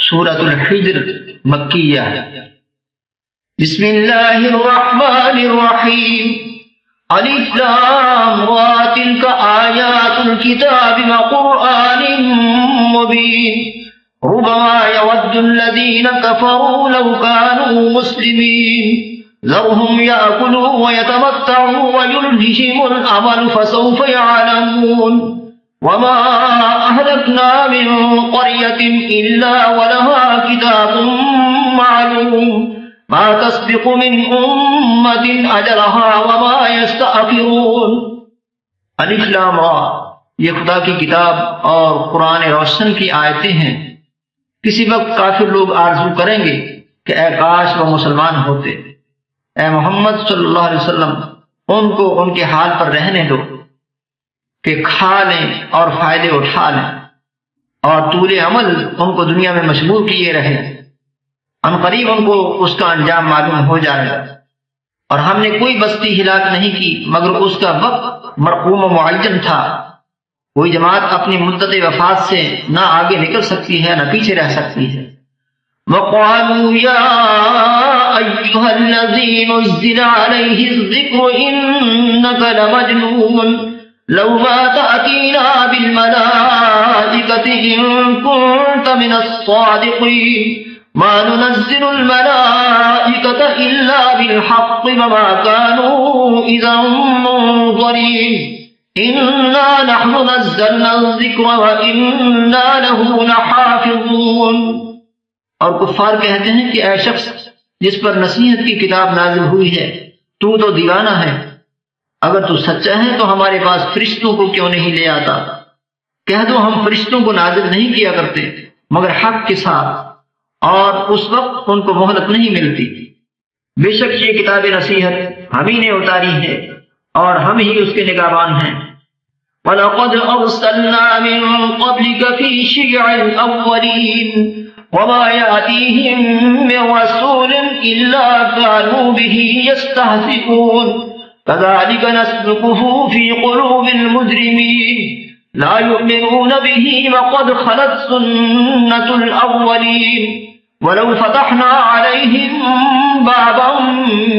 سورۃ الحجر مکیہ۔ بسم اللہ الرحمن الرحیم، الف لام را، تلک آیات الکتاب وقرآن مبین، ربما يود الذين كفروا لو كانوا مسلمين، ذرهم يأكلوا ويتمتعوا ويلههم الأمل فسوف يعلمون، وما أهلكنا من قرية إلا ولها كتاب معلوم، ما تسبق من أمة أجلها وما يستأخرون۔ الف لام را، یہ خدا کی کتاب اور قرآن روشن کی آیتیں ہیں۔ کسی وقت کافر لوگ آرزو کریں گے کہ اے کاش وہ مسلمان ہوتے۔ اے محمد صلی اللہ علیہ وسلم، ان کو ان کے حال پر رہنے دو کہ کھا لیں اور فائدے اٹھا لیں، اور طول عمل ان کو دنیا میں مشغول کیے رہے، ان قریب ان کو اس کا انجام معلوم ہو جائے گا۔ اور ہم نے کوئی بستی ہلاک نہیں کی مگر اس کا وقت مرقوم و معین تھا۔ کوئی جماعت اپنی مدت وفات سے نہ آگے نکل سکتی ہے نہ پیچھے رہ سکتی ہے۔ وَقَالُوا يَا أَيُّهَا الَّذِي نُزِّلَ عَلَيْهِ الذِّكْرُ إِنَّكَ لَمَجْنُونٌ لَوْ مَا تَأْتِينَا بِالْمَلَائِكَةِ إِن كُنتَ مِنَ الصَّادِقِينَ مَا نُنَزِّلُ الْمَلَائِكَةَ إِلَّا بِالْحَقِّ وَمَا كَانُوا إِذًا مُنظَرِينَ، إِنَّا نَحْنُ نَزَّلْنَا الذِّكْرَ وَإِنَّا لَهُ لَحَافِظُونَ۔ اور کفار کہتے ہیں کہ اے شخص جس پر نصیحت کی کتاب نازل ہوئی ہے، تو دیوانہ ہے، اگر تو سچا ہے تو ہمارے پاس فرشتوں کو کیوں نہیں لے آتا؟ کہہ دو ہم فرشتوں کو نازل نہیں کیا کرتے مگر حق کے ساتھ، اور اس وقت ان کو مہلت نہیں ملتی۔ بے شک یہ کتاب نصیحت ہم ہی نے اتاری ہے اور ہم ہی اس کے نگہبان ہیں۔ وَلَقَدْ أَرْسَلْنَا مِن قَبْلِكَ فِي شِيَعِ الْأَوَّلِينَ وَمَا يَأْتِيهِم مِّن رَّسُولٍ إِلَّا كَانُوا بِهِ يَسْتَهْزِئُونَ كَذَلِكَ نَسْلُكُهُ فِي قُلُوبِ الْمُجْرِمِينَ لَا يُؤْمِنُونَ بِهِ وَقَدْ خَلَتْ سُنَّةُ الْأَوَّلِينَ وَلَوْ فَتَحْنَا عَلَيْهِم بَابًا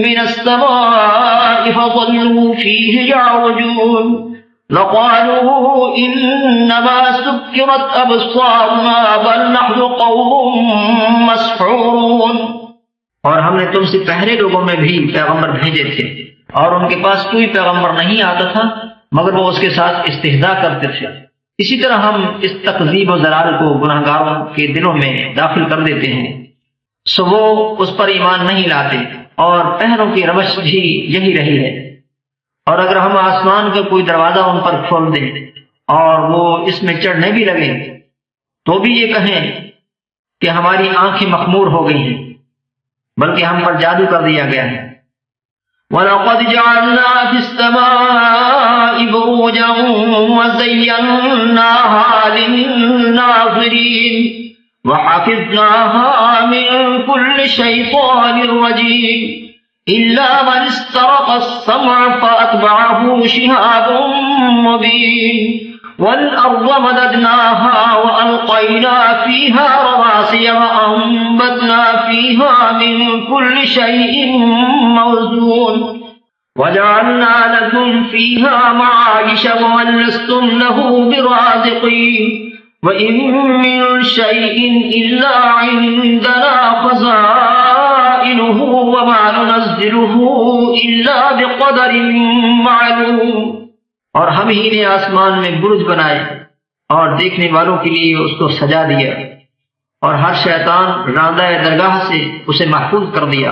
مِّنَ السَّمَاءِ فَظَلُّوا فِيهِ يَعْرُجُونَ لَقَالُوا إِنَّمَا سُكِّرَتْ أَبْصَارُنَا بَلْ نَحْنُ قَوْمٌ مَّسْحُورُونَ۔ اور ہم نے تم سے پہلے لوگوں میں بھی پیغمبر بھیجے تھے، اور ان کے پاس کوئی پیغمبر نہیں آتا تھا مگر وہ اس کے ساتھ استہزاء کرتے تھے۔ اسی طرح ہم اس تکذیب و ضلال کو گناہگاروں کے دلوں میں داخل کر دیتے ہیں، سو وہ اس پر ایمان نہیں لاتے، اور پہلوں کی روش بھی یہی رہی ہے۔ اور اگر ہم آسمان کا کوئی دروازہ ان پر کھول دیں اور وہ اس میں چڑھنے بھی لگیں تو بھی یہ کہیں کہ ہماری آنکھیں مخمور ہو گئی ہیں، بلکہ ہم پر جادو کر دیا گیا ہے۔ وَلَقَدْ جَعَلْنَا فِي السَّمَاءِ بُرُوجًا وَزَيَّنَّاهَا لِلنَّاظِرِينَ وَحَفِظْنَاهَا مِن كُلِّ شَيْطَانٍ رَّجِيمٍ إِلَّا مَنِ اسْتَرَقَ السَّمْعَ فَأَتْبَعَهُ شِهَابٌ مُّبِينٌ وَالْأَرْضَ مَدَدْنَاهَا وَأَلْقَيْنَا فِيهَا رَوَاسِيَ وَأَنبَتْنَا فِيهَا مِن كُلِّ شَيْءٍ مَّوْزُونٍ وَجَعَلْنَا لَكُمْ فِيهَا مَعَايِشَ وَمَن لَّسْتُمْ لَهُ بِرَازِقِينَ وَإِن مِّن شَيْءٍ إِلَّا عِندَنَا خَزَائِنُهُ وَمَا نُنَزِّلُهُ إِلَّا بِقَدَرٍ مَّعْلُومٍ۔ اور ہم ہی نے آسمان میں برج بنائے اور دیکھنے والوں کے لیے اس کو سجا دیا، اور ہر شیطان راندہ درگاہ سے اسے محفوظ کر دیا۔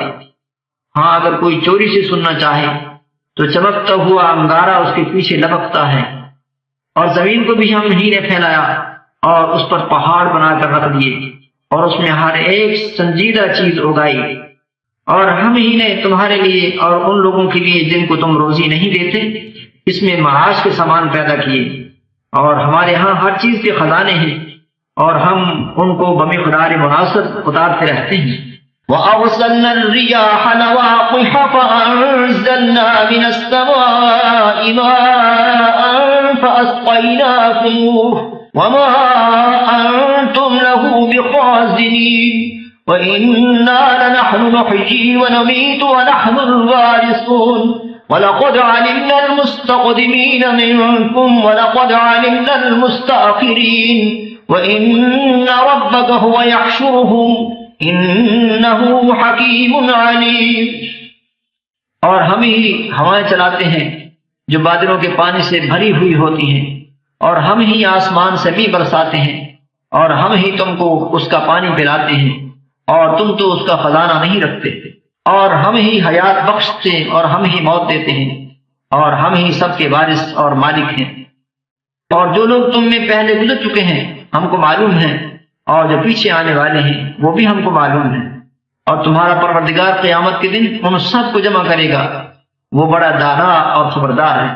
ہاں اگر کوئی چوری سے سننا چاہے تو چمکتا ہوا انگارہ اس کے پیچھے لپکتا ہے، اور زمین کو بھی ہم ہی نے پھیلایا اور اس پر پہاڑ بنا کر رکھ دیے، اور اس میں ہر ایک سنجیدہ چیز اگائی۔ اور ہم ہی نے تمہارے لیے اور ان لوگوں کے لیے جن کو تم روزی نہیں دیتے اس میں معاش کے سامان پیدا کیے، اور ہمارے ہاں ہر چیز کے خزانے ہیں، اور ہم ان کو بمقدار مناسب اتارتے رہتے ہیں۔ وَأَرْسَلْنَا الرِّيَاحَ لَوَاقِحَ فَأَنزَلْنَا مِنَ السَّمَاءِ مَاءً فَأَسْقَيْنَاكُمُوهُ وما أنتم له بخازنين وإنا لنحن نحيي ونميت ونحن الوارثون وَلَقَدْ عَلِمْنَا الْمُسْتَقْدِمِينَ مِنْكُمْ وَلَقَدْ عَلِمْنَا الْمُسْتَأْخِرِينَ وَإِنَّ رَبَّكَ هُوَ يَحْشُرُهُمْ إِنَّهُ حَكِيمٌ عَلِيمٌ۔ اور ہم ہی ہوائیں چلاتے ہیں جو بادلوں کے پانی سے بھری ہوئی ہوتی ہیں، اور ہم ہی آسمان سے می برساتے ہیں، اور ہم ہی تم کو اس کا پانی پلاتے ہیں، اور تم تو اس کا خزانہ نہیں رکھتے، اور ہم ہی حیات بخشتے اور ہم ہی موت دیتے ہیں، اور ہم ہی سب کے وارث اور مالک ہیں۔ اور جو لوگ تم میں پہلے گزر چکے ہیں ہم کو معلوم ہے، اور جو پیچھے آنے والے ہیں وہ بھی ہم کو معلوم ہے، اور تمہارا پروردگار قیامت کے دن ان سب کو جمع کرے گا، وہ بڑا دانا اور خبردار ہے۔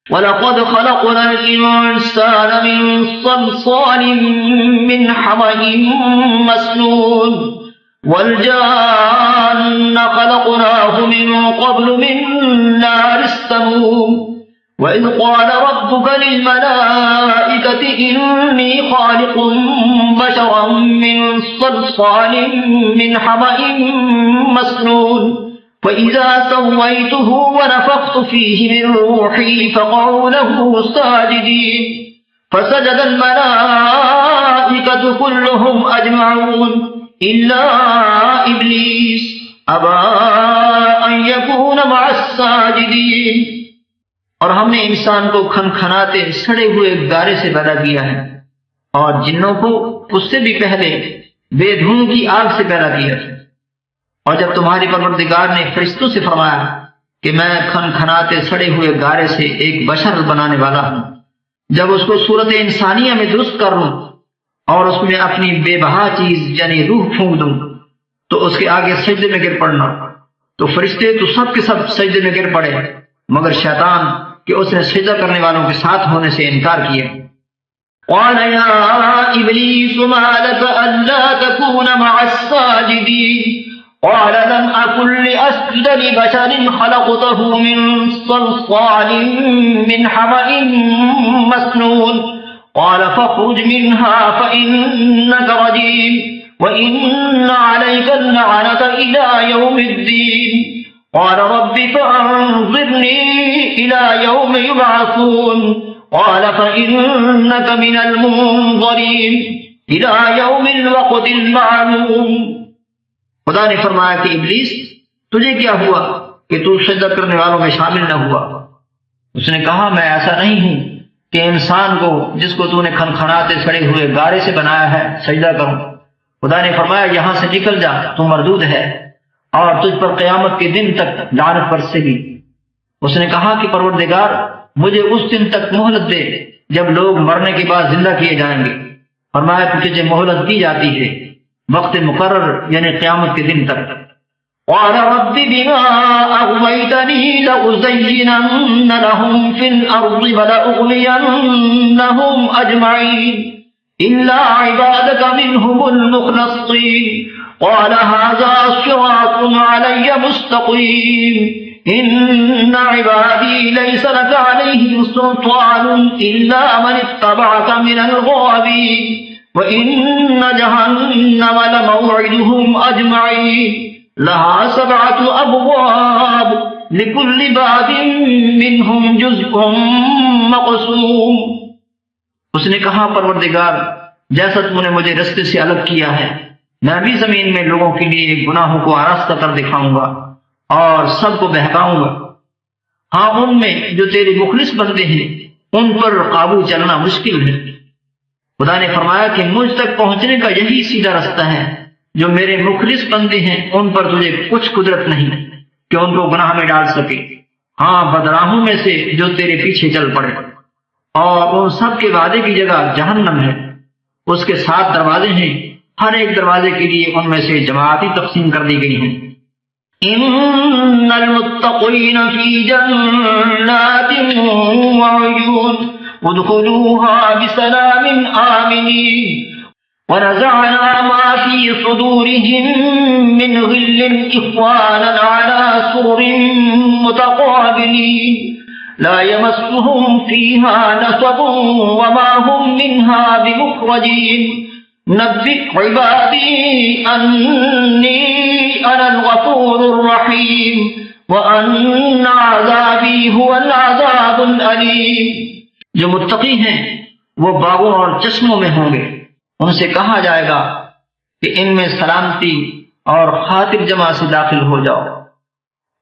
وَلَقَدْ خَلَقْنَا الْإِنسَانَ مِنْ صَلْصَالٍ مِّنْ حَمَإٍ مَّسْنُونٍ وَالْجَانَّ خَلَقْنَاهُ مِنْ قَبْلُ مِنْ نَارِ السَّمُومِ وَإِذْ قَالَ رَبُّكَ لِلْمَلَائِكَةِ إِنِّي خَالِقٌ بَشَرًا مِّنْ صَلْصَالٍ مِّنْ حَمَإٍ مَّسْنُونٍ فَإِذَا سَوَّيْتُهُ وَنَفَخْتُ فِيهِ مِنْ رُوحِي فَقَعُوا لَهُ سَاجِدِينَ فَسَجَدَ الْمَلَائِكَةُ كُلُّهُمْ أَجْمَعُونَ إِلَّا إِبْلِيسَ أَبَى أَنْ يَكُونَ مَعَ السَّاجِدِينَ۔ اور ہم نے انسان کو کھنکھناتے سڑے ہوئے گارے سے پیدا کیا ہے، اور جنوں کو اس سے بھی پہلے بے دھوں کی آگ سے پیدا کیا ہے۔ اور جب تمہاری پروردگار نے فرشتوں سے فرمایا کہ میں کھنکھناتے سڑے ہوئے گارے سے ایک بشر بنانے والا ہوں، جب اس کو صورت انسانیہ میں درست کر لوں اور اس میں اپنی بے بہا چیز یعنی روح پھونک دوں تو اس کے آگے سجدے میں گر پڑنا۔ تو فرشتے تو سب کے سب سجدے میں گر پڑے مگر شیطان کہ اس نے سجدہ کرنے والوں کے ساتھ ہونے سے انکار کیا۔ قال يا إبليس ما لك ألا تكون مع الساجدين قال لم أكن لأسجد لبشر خلقته من صلصال من حمأ مسنون قال فاخرج منها فإنك رجيم وإن عليك اللعنة إلى يوم الدين قال رب فأنظرني إلى يوم يبعثون قال فإنك من المنظرين إلى يوم الوقت المعلوم۔ خدا نے فرمایا کہ ابلیس تجھے کیا ہوا کہ تو سجدہ کرنے والوں میں شامل نہ ہوا؟ اس نے کہا میں ایسا نہیں ہوں کہ انسان کو جس کو تو نے کھنکھناتے سڑے ہوئے گارے سے بنایا ہے سجدہ کروں۔ خدا نے فرمایا یہاں سے نکل جا، تو مردود ہے اور تجھ پر قیامت کے دن تک لعنت برسے گی۔ اس نے کہا کہ پروردگار مجھے اس دن تک مہلت دے جب لوگ مرنے کے بعد زندہ کیے جائیں گے۔ فرمایا کہ تجھے مہلت دی جاتی ہے وقت مقرر یعنی قیامت کے دن تک۔ قال رب بما أغويتني لأزينن لهم في الأرض ولأغوينهم أجمعين إلا عبادك منهم المخلصين قال هذا صراط علي مستقيم إن عبادي ليس لك عليهم سلطان إلا من اتبعك من الغاوين وإن جهنم لموعدهم أجمعين لها 7 أبواب لكل باب منهم جزء مقسوم۔ اس نے کہا پروردگار جیسا تو نے مجھے رستے سے الگ کیا ہے میں بھی زمین میں لوگوں کے لیے گناہوں کو آراستہ کر دکھاؤں گا اور سب کو بہکاؤں گا۔ ہاں ان میں جو تیرے مخلص بندے ہیں ان پر قابو چلنا مشکل ہے۔ خدا نے فرمایا کہ مجھ تک پہنچنے کا یہی سیدھا رستہ ہے، جو میرے مخلص بندے ہیں ان پر تجھے کچھ قدرت نہیں کہ ان کو گناہ میں ڈال سکے، ہاں بدراہوں میں سے جو تیرے پیچھے چل پڑے۔ اور ان سب کے وعدے کی جگہ جہنم ہے، اس کے 7 دروازے ہیں، ہر ایک دروازے کے لیے ان میں سے جماعتی تقسیم کر دی گئی ہیں۔ ان المتقین فی جنات وعیون ادخلوها بسلام آمنین ونزعنا ما في صدورهم من غل إخوانا على سرر متقابلين لا يمسهم فيها نصب وما هم منها بمخرجين نبئ عبادي أني أنا الغفور الرحيم وأن عذابي هو العذاب الأليم۔ جو متقی ہیں وہ باغوں اور چشموں میں ہوں گے، ان سے کہا جائے گا کہ ان میں سلامتی اور خاطر جمع سے داخل ہو جاؤ،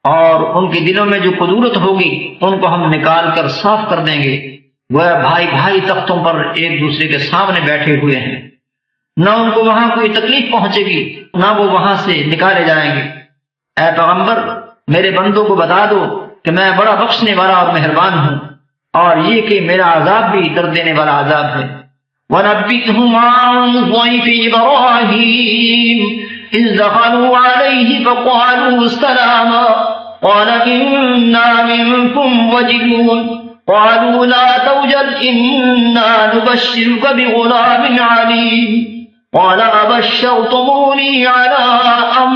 اور ان کے دلوں میں جو قدورت ہوگی ان کو ہم نکال کر صاف کر دیں گے، وہ بھائی بھائی تختوں پر ایک دوسرے کے سامنے بیٹھے ہوئے ہیں، نہ ان کو وہاں کوئی تکلیف پہنچے گی نہ وہ وہاں سے نکالے جائیں گے۔ اے پیغمبر، میرے بندوں کو بتا دو کہ میں بڑا بخشنے والا اور مہربان ہوں، اور یہ کہ میرا عذاب بھی درد دینے والا عذاب ہے۔ وَنَبِّئْهُمْ عَنْ ضَيْفِ إِبْرَاهِيمَ إِذْ دَخَلُوا عَلَيْهِ فَقَالُوا سَلَامًا قَالَ إِنَّا مِنكُمْ وَجِلُونَ قَالُوا لَا تَوْجَلْ إِنَّا نُبَشِّرُكَ بِغُلَامٍ عَلِيمٍ قَالَ أَبَشَّرْتُمُونِي عَلَىٰ أَن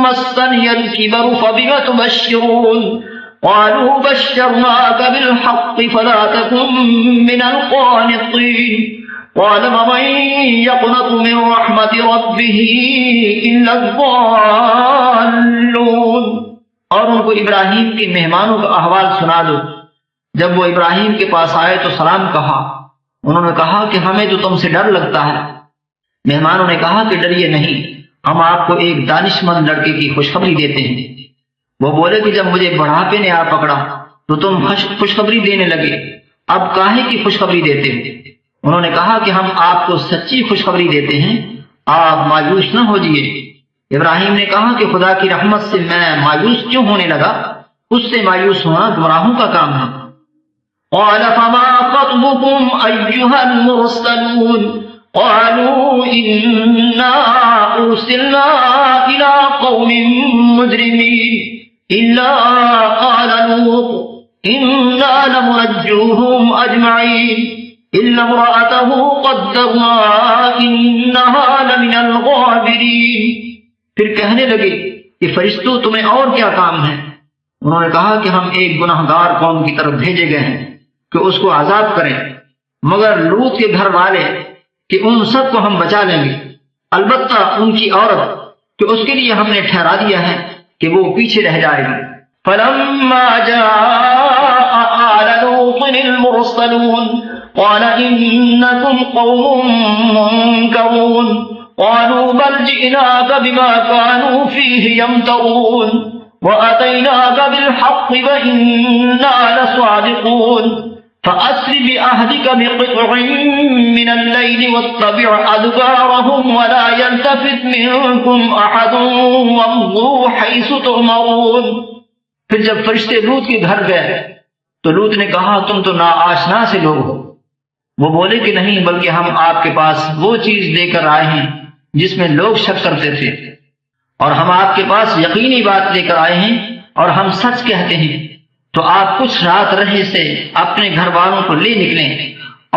مَّسَّنِيَ الْكِبَرُ فَبِمَ تُبَشِّرُونَ قالوا بشرناك بالحق فلا تكن من القانطين قال ومن يقنط من رحمة ربه إلا الضالون۔ اور ان کو ابراہیم کے مہمانوں کا احوال سنا دو۔ جب وہ ابراہیم کے پاس آئے تو سلام کہا، انہوں نے کہا کہ ہمیں تو تم سے ڈر لگتا ہے۔ مہمانوں نے کہا کہ ڈریے نہیں، ہم آپ کو ایک دانش مند لڑکے کی خوشخبری دیتے ہیں۔ وہ بولے کہ جب مجھے بڑھاپے نے آ پکڑا تو تم خوشخبری دینے لگے، اب کاہے کی خوشخبری دیتے ہو؟ انہوں نے کہا کہ ہم آپ کو سچی خوشخبری دیتے ہیں، آپ مایوس نہ ہو جائیے۔ ابراہیم نے کہا کہ خدا کی رحمت سے میں مایوس کیوں ہونے لگا؟ اس سے مایوس ہونا گمراہوں کا کام ہے۔ قال فما خطبكم أيها المرسلون قالوا إنا أرسلنا إلى قوم مجرمين إلا آل لوط إنا لمنجوهم أجمعين إلا امرأته قدرنا إنها لمن الغابرين۔ پھر کہنے لگے کہ فرشتوں تمہیں اور کیا کام ہے؟ انہوں نے کہا کہ ہم ایک گناہگار قوم کی طرف بھیجے گئے ہیں کہ اس کو عذاب کریں، مگر لوط کے گھر والے کہ ان سب کو ہم بچا لیں گے، البتہ ان کی عورت کہ اس کے لیے ہم نے ٹھہرا دیا ہے کہ وہ پیچھے رہ جائے گی۔ فلما جاء آل لوط المرسلون قال إنكم قوم منكرون قالوا بل جئناك بما كانوا فيه يمترون وأتيناك بالحق وإنا لصادقون فأسر بأهلك بقطع من الليل واتبع أدبارهم ولا يلتفت منكم أحد وامضوا حيث تؤمرون۔ پھر جب فرشتے لوط کے گھر گئے تو لوط نے کہا تم تو ناآشنا سے لوگ ہو۔ وہ بولے کہ نہیں، بلکہ ہم آپ کے پاس وہ چیز لے کر آئے ہیں جس میں لوگ شک کرتے تھے، اور ہم آپ کے پاس یقینی بات لے کر آئے ہیں اور ہم سچ کہتے ہیں، تو آپ کچھ رات رہے سے اپنے گھر والوں کو لے نکلیں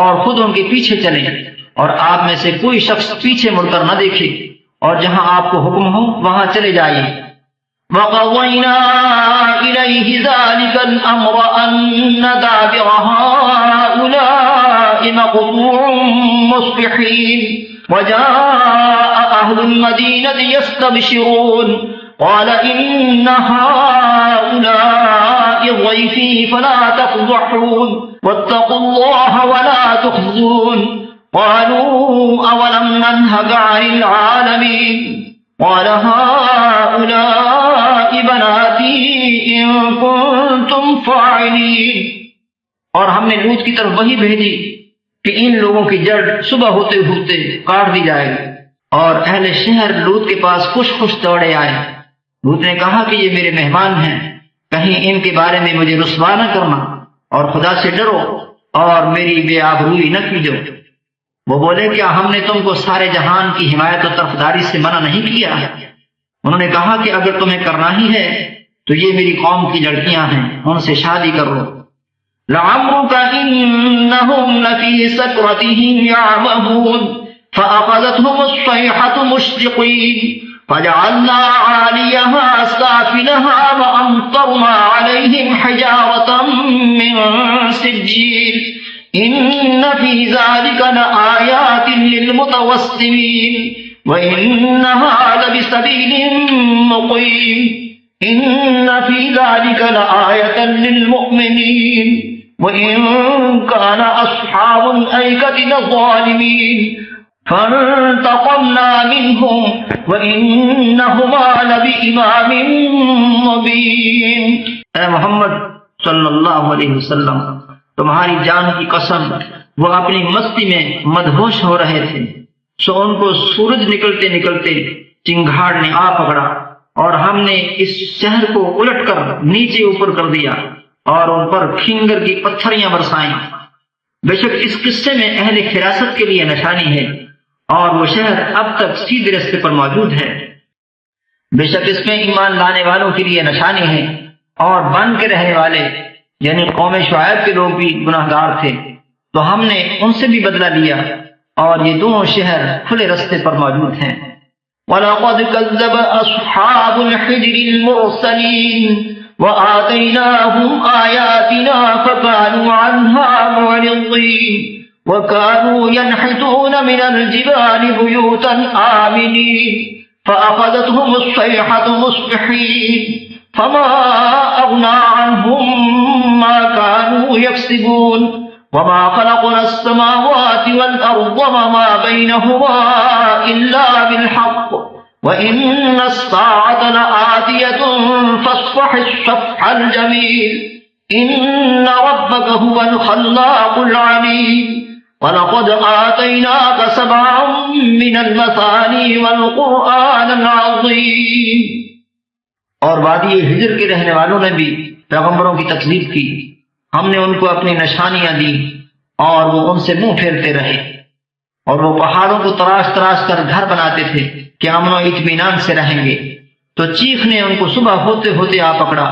اور خود ان کے پیچھے چلیں، اور آپ میں سے کوئی شخص پیچھے مڑ کر نہ دیکھے، اور جہاں آپ کو حکم ہو وہاں چلے جائیے۔ وَقَضَيْنَا إِلَيْهِ ذَلِكَ الْأَمْرَ أَنَّ دَابِرَ هَٰؤُلَاءِ مَقْطُوعٌ مُصْبِحِينَ وَجَاءَ أَهْلُ الْمَدِينَةِ يَسْتَبْشِرُونَ قَالَ إِنَّ هَٰؤُلَاءِ ضَيْفِي فَلَا تَفْضَحُونِ وَاتَّقُوا اللَّهَ وَلَا تُخْزُونِ قَالُوا أَوَلَمْ نَنْهَكَ عَنِ الْعَالَمِينَ قَالَ هَٰؤُلَاءِ بَنَاتِي إِن كُنتُمْ فَاعِلِينَ۔ اور ہم نے لوط کی طرف وحی بھیجی کہ ان لوگوں کی جڑ صبح ہوتے ہوتے کاٹ دی جائے گی، اور اہل شہر لوط کے پاس خوش خوش دوڑے آئے۔ لوط نے کہا کہ یہ میرے مہمان ہیں، کہیں ان کے بارے میں مجھے رسوا نہ کرنا، اور خدا سے ڈرو اور میری بے آبروئی نہ کیجو۔ وہ بولے کیا ہم نے تم کو سارے جہان کی حمایت و طرفداری سے منع نہیں کیا ہے؟ انہوں نے کہا کہ اگر تمہیں کرنا ہی ہے تو یہ میری قوم کی لڑکیاں ہیں، ان سے شادی کر لو۔ لَعَمْرُكَ إِنَّهُمْ لَفِي سَكْرَتِهِمْ يَعْمَهُونَ فَأَخَذَتْهُمُ الصَّيْحَةُ مُشْرِقِينَ فجعلنا عاليها سافلها وأمطرنا عليهم حجارة من سجيل إن في ذلك لآيات للمتوسمين وإنها لبسبيل مقيم إن في ذلك لآية للمؤمنين وإن كان أصحاب الأيكة لظالمين فانتقمنا منهم وإنهما لبإمام مبين۔ اے محمد صلی اللہ علیہ وسلم، تمہاری جان کی قسم، وہ اپنی مستی میں مدہوش ہو رہے تھے، سو ان کو سورج نکلتے نکلتے چنگھاڑ نے آ پکڑا، اور ہم نے اس شہر کو الٹ کر نیچے اوپر کر دیا اور ان پر کھنگر کی پتھریاں برسائیں۔ بے شک اس قصے میں اہل فراست کے لیے نشانی ہے، اور وہ شہر اب تک سیدھے راستے پر موجود ہے۔ بے شک اس میں ایمان لانے والوں کے لیے نشانی ہے، اور بن کے رہنے والے یعنی قوم شعیب کے لوگ بھی گناہ گار تھے، تو ہم نے ان سے بھی بدلہ لیا، اور یہ دونوں شہر کھلے راستے پر موجود ہیں۔ وَلَقَدْ كَذَّبَ أَصْحَابُ الْحِجْرِ الْمُرْسَلِينَ وَآتَيْنَاهُمْ آيَاتِنَا فَكَانُوا عَنْهَا مُعْرِضِينَ وَكَانُوا يَنْحِتُونَ مِنَ الْجِبَالِ بُيُوتًا آمِنِينَ فَأَخَذَتْهُمُ الصَّيْحَةُ مُصْبِحِينَ فَمَا أَغْنَىٰ عَنْهُمْ مَا كَانُوا يَكْسِبُونَ وَمَا خَلَقْنَا السَّمَاوَاتِ وَالْأَرْضَ وَمَا بَيْنَهُمَا إِلَّا بِالْحَقِّ وَإِنَّ السَّاعَةَ لَآتِيَةٌ فَاصْفَحِ الصَّفْحَ الْجَمِيلَ إِنَّ رَبَّكَ هُوَ الْخَلَّاقُ الْعَلِيمُ وَلَقَدْ آتَيْنَاكَ سَبْعًا مِّنَ الْمَثَانِي وَالْقُرْآنَ الْعَظِيمَ۔ اور وادی ہجر کے رہنے والوں نے بھی پیغمبروں کی تکذیب کی، ہم نے ان کو اپنی نشانیاں دی اور وہ ان سے منہ پھیرتے رہے، اور وہ پہاڑوں کو تراش تراش کر گھر بناتے تھے کہ امن و اطمینان سے رہیں گے، تو چیخ نے ان کو صبح ہوتے ہوتے آ پکڑا،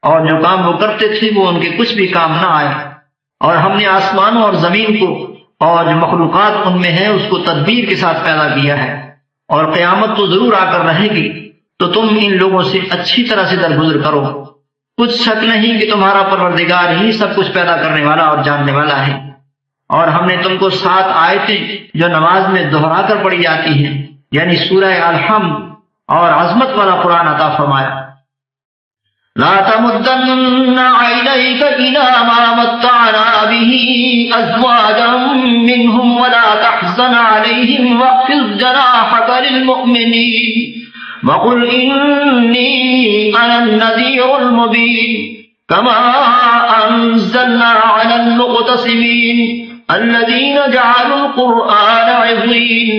اور جو کام وہ کرتے تھے وہ ان کے کچھ بھی کام نہ آئے۔ اور ہم نے آسمانوں اور زمین کو اور جو مخلوقات ان میں ہے اس کو تدبیر کے ساتھ پیدا کیا ہے، اور قیامت تو ضرور آ کر رہے گی، تو تم ان لوگوں سے اچھی طرح سے درگزر کرو۔ کچھ شک نہیں کہ تمہارا پروردگار ہی سب کچھ پیدا کرنے والا اور جاننے والا ہے۔ اور ہم نے تم کو 7 آیتیں جو نماز میں دہرا کر پڑھی جاتی ہیں یعنی سورہ الحمد اور عظمت والا قرآن عطا فرمایا۔ لا تمدن عينيك إلى ما متعنا به أزواجا منهم ولا تحزن عليهم واخفض جناحك للمؤمنين وقل إني أنا النذير المبين كما أنزلنا على المقتسمين الذين جعلوا القرآن عظيم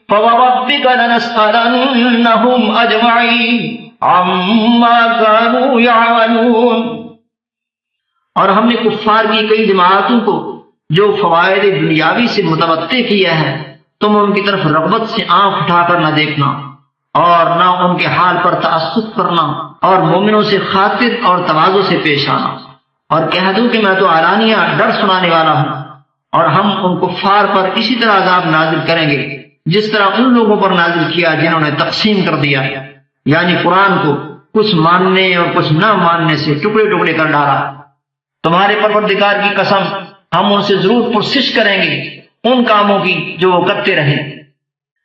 فوربك لنسألنهم أجمعين عما كانوا يعملون۔ اور ہم نے کفار کی کئی جماعتوں کو جو فوائد دنیاوی سے متمتع کیا ہے، تم ان کی طرف رغبت سے آنکھ اٹھا کر نہ دیکھنا اور نہ ان کے حال پر تعصب کرنا، اور مومنوں سے خاطر اور تواضع سے پیش آنا، اور کہہ دوں کہ میں تو علانیہ ڈر سنانے والا ہوں، اور ہم ان کفار پر اسی طرح عذاب نازل کریں گے جس طرح ان لوگوں پر نازل کیا جنہوں نے تقسیم کر دیا، یعنی قرآن کو کچھ ماننے اور کچھ نہ ماننے سے ٹکڑے ٹکڑے کر ڈالا۔ تمہارے پروردگار کی قسم، ہم ان سے ضرور پرسش کریں گے ان کاموں کی جو وہ کرتے رہے۔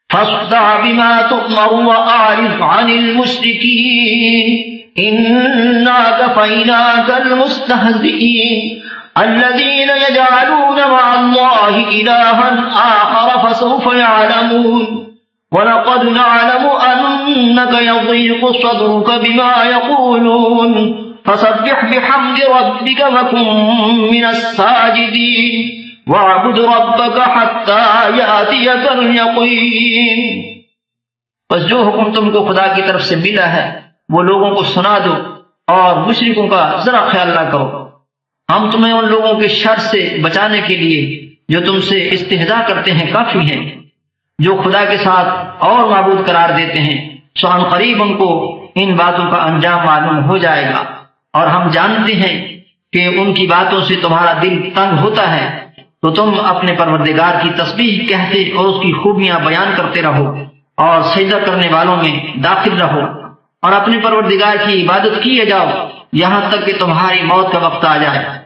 فاصدع بما تؤمر وأعرض عن المشركين إنا كفيناك المستهزئين الذين يجعلون مع الله إلها آخر فسوف يعلمون وَلَقَدْ نَعْلَمُ أَنَّكَ يَضِيقُ صَدْرُكَ بِمَا يَقُولُونَ فَسَبِّحْ بِحَمْدِ رَبِّكَ وَكُن مِّنَ السَّاجِدِينَ وَاعْبُدْ رَبَّكَ حَتَّى يَأْتِيَكَ الْيَقِينُ۔ بس جو حکم تم کو خدا کی طرف سے ملا ہے وہ لوگوں کو سنا دو، اور مشرکوں کا ذرا خیال نہ کرو۔ ہم تمہیں ان لوگوں کے شر سے بچانے کے لیے جو تم سے استہزاء کرتے ہیں کافی ہیں، جو خدا کے ساتھ اور معبود قرار دیتے ہیں، سو ان قریب ان کو ان باتوں کا انجام معلوم ہو جائے گا۔ اور ہم جانتے ہیں کہ ان کی باتوں سے تمہارا دل تنگ ہوتا ہے، تو تم اپنے پروردگار کی تسبیح کہتے اور اس کی خوبیاں بیان کرتے رہو، اور سجدہ کرنے والوں میں داخل رہو اور اپنے پروردگار کی عبادت کیے جاؤ یہاں تک کہ تمہاری موت کا وقت آ جائے۔